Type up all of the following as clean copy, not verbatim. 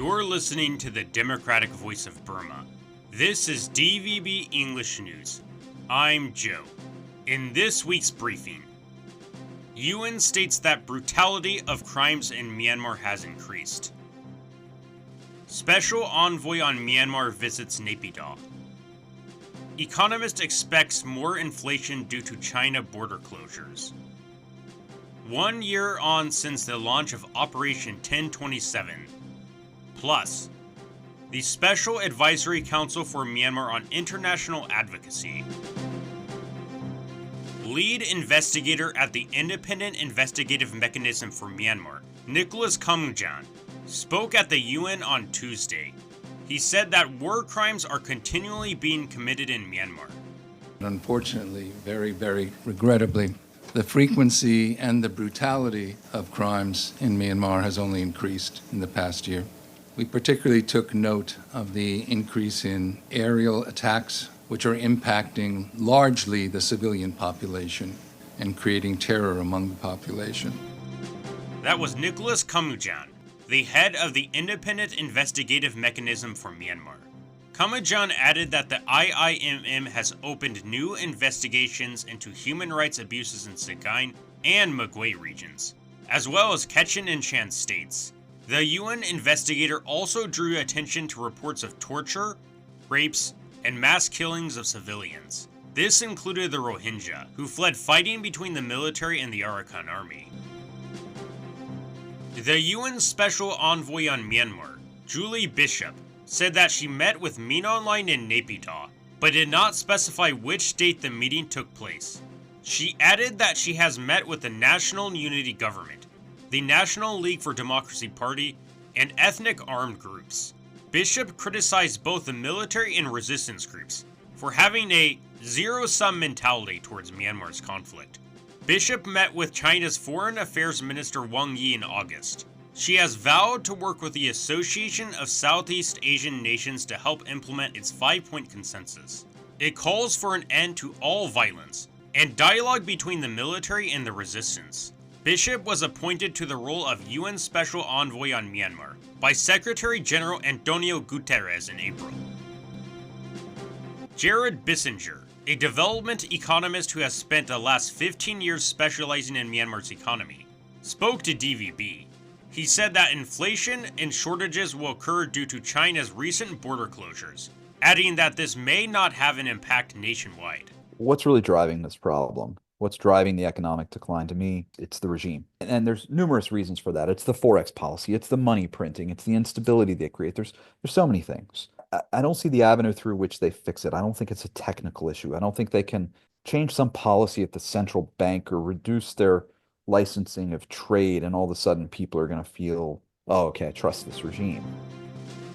You're listening to the Democratic Voice of Burma. This is DVB English News. I'm Joe. In this week's briefing, UN states that brutality of crimes in Myanmar has increased. Special Envoy on Myanmar visits Naypyidaw. Economist expects more inflation due to China border closures. 1 year on since the launch of Operation 1027. Plus, the Special Advisory Council for Myanmar on International Advocacy. Lead investigator at the Independent Investigative Mechanism for Myanmar, Nicholas Kamungjan, spoke at the UN on Tuesday. He said that war crimes are continually being committed in Myanmar. Unfortunately, very regrettably, the frequency and the brutality of crimes in Myanmar has only increased in the past year. We particularly took note of the increase in aerial attacks, which are impacting largely the civilian population and creating terror among the population. That was Nicholas Kamungjan, the head of the Independent Investigative Mechanism for Myanmar. Kamungjan added that the IIMM has opened new investigations into human rights abuses in Sagaing and Magway regions, as well as Kachin and Shan states. The UN investigator also drew attention to reports of torture, rapes, and mass killings of civilians. This included the Rohingya, who fled fighting between the military and the Arakan army. The UN Special Envoy on Myanmar, Julie Bishop, said that she met with Min Aung Hlaing in Naypyidaw, but did not specify which date the meeting took place. She added that she has met with the National Unity Government, the National League for Democracy Party, and ethnic armed groups. Bishop criticized both the military and resistance groups for having a zero-sum mentality towards Myanmar's conflict. Bishop met with China's Foreign Affairs Minister Wang Yi in August. She has vowed to work with the Association of Southeast Asian Nations to help implement its 5-point consensus. It calls for an end to all violence and dialogue between the military and the resistance. Bishop was appointed to the role of UN Special Envoy on Myanmar by Secretary General Antonio Guterres in April. Jared Bissinger, a development economist who has spent the last 15 years specializing in Myanmar's economy, spoke to DVB. He said that inflation and shortages will occur due to China's recent border closures, adding that this may not have an impact nationwide. What's really driving this problem? What's driving the economic decline? To me, it's the regime. And there's numerous reasons for that. It's the Forex policy, it's the money printing, it's the instability they create. There's so many things. I don't see the avenue through which they fix it. I don't think it's a technical issue. I don't think they can change some policy at the central bank or reduce their licensing of trade and all of a sudden people are going to feel, oh, okay, I trust this regime.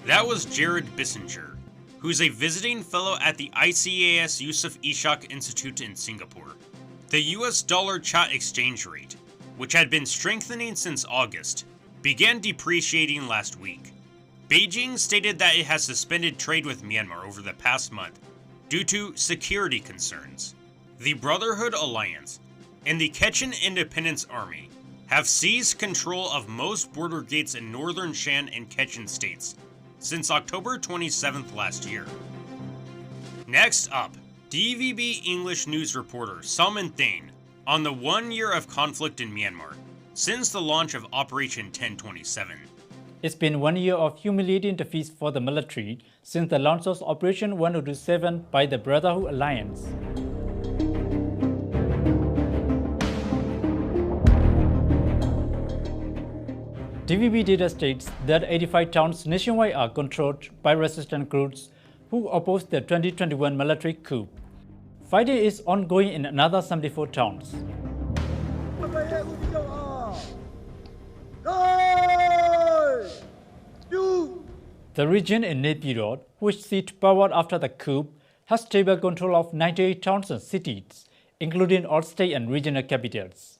That was Jared Bissinger, who's a visiting fellow at the ICAS Yusof Ishak Institute in Singapore. The US dollar-CHA exchange rate, which had been strengthening since August, began depreciating last week. Beijing stated that it has suspended trade with Myanmar over the past month due to security concerns. The Brotherhood Alliance and the Kachin Independence Army have seized control of most border gates in northern Shan and Kachin states since October 27th last year. Next up, DVB English News reporter Salman Thain on the 1 year of conflict in Myanmar since the launch of Operation 1027. It's been 1 year of humiliating defeats for the military since the launch of Operation 1027 by the Brotherhood Alliance. DVB data states that 85 towns nationwide are controlled by resistant groups who opposed the 2021 military coup. Fighting is ongoing in another 74 towns. The region in Naypyidaw, which seized power after the coup, has stable control of 98 towns and cities, including all state and regional capitals.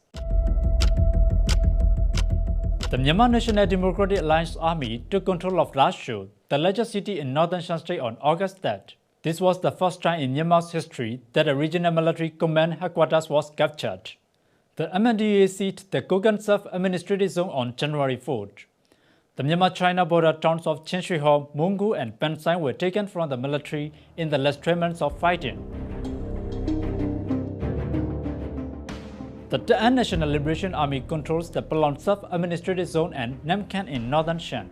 The Myanmar National Democratic Alliance Army took control of Lashio, the largest city in northern Shan State, on August 3rd. This was the first time in Myanmar's history that a regional military command headquarters was captured. The MNDAA seized the Kogan Self-Administrative Zone on January 4th. The Myanmar-China border towns of Chinshui-ho, Mungu, and Pensang were taken from the military in the last 3 months of fighting. The Ta'an National Liberation Army controls the Pelon Sub-Administrative Zone and Namkan in northern Shan.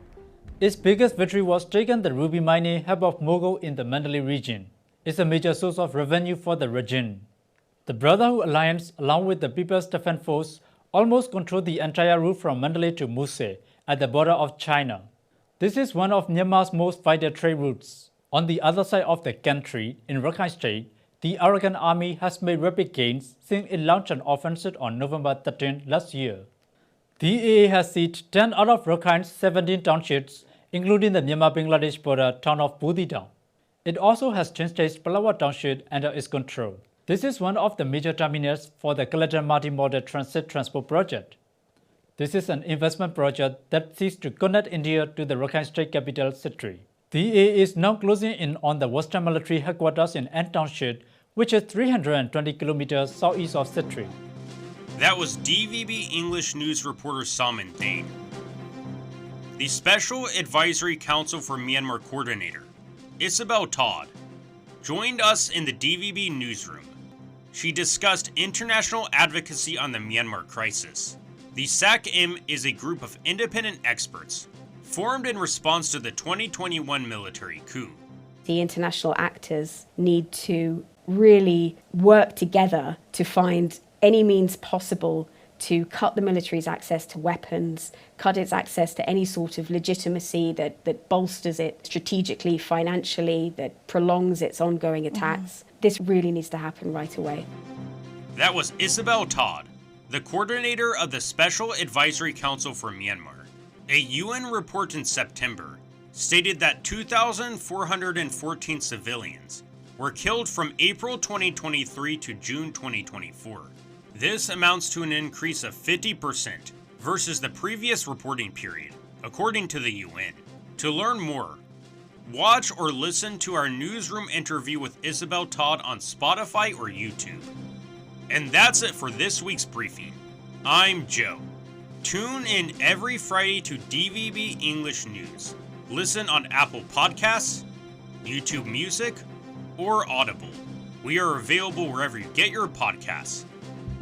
Its biggest victory was taken the ruby mining hub of Mogo in the Mandalay region. It's a major source of revenue for the region. The Brotherhood Alliance, along with the People's Defense Force, almost control the entire route from Mandalay to Muse at the border of China. This is one of Myanmar's most vital trade routes. On the other side of the country, in Rakhine State, the Arakan Army has made rapid gains since it launched an offensive on November 13 last year. The AA has seized 10 out of Rakhine's 17 townships, including the Myanmar-Bangladesh border town of Buthidaw. It also has changed its Palawa township under its control. This is one of the major terminals for the Kalajan multi-modal transport project. This is an investment project that seeks to connect India to the Rakhine State capital, Sitri. The AA is now closing in on the Western Military Headquarters in Ant Township, which is 320 kilometers southeast of Sitri. That was DVB English News reporter Salman Dane. The Special Advisory Council for Myanmar coordinator, Isabel Todd, joined us in the DVB newsroom. She discussed international advocacy on the Myanmar crisis. The SAC-M is a group of independent experts formed in response to the 2021 military coup. The international actors need to really work together to find any means possible to cut the military's access to weapons, cut its access to any sort of legitimacy that bolsters it strategically, financially, that prolongs its ongoing attacks. This really needs to happen right away. That was Isabel Todd, the coordinator of the Special Advisory Council for Myanmar. A UN report in September stated that 2,414 civilians were killed from April 2023 to June 2024. This amounts to an increase of 50% versus the previous reporting period, according to the UN. To learn more, watch or listen to our newsroom interview with Isabel Todd on Spotify or YouTube. And that's it for this week's briefing. I'm Joe. Tune in every Friday to DVB English News. Listen on Apple Podcasts, YouTube Music, or Audible. We are available wherever you get your podcasts.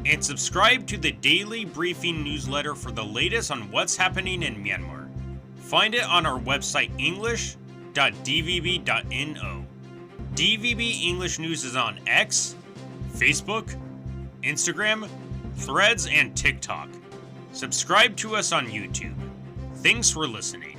And subscribe to the daily briefing newsletter for the latest on what's happening in Myanmar. Find it on our website english.dvb.no. DVB English News is on X, Facebook, Instagram, Threads, and TikTok. Subscribe to us on YouTube. Thanks for listening.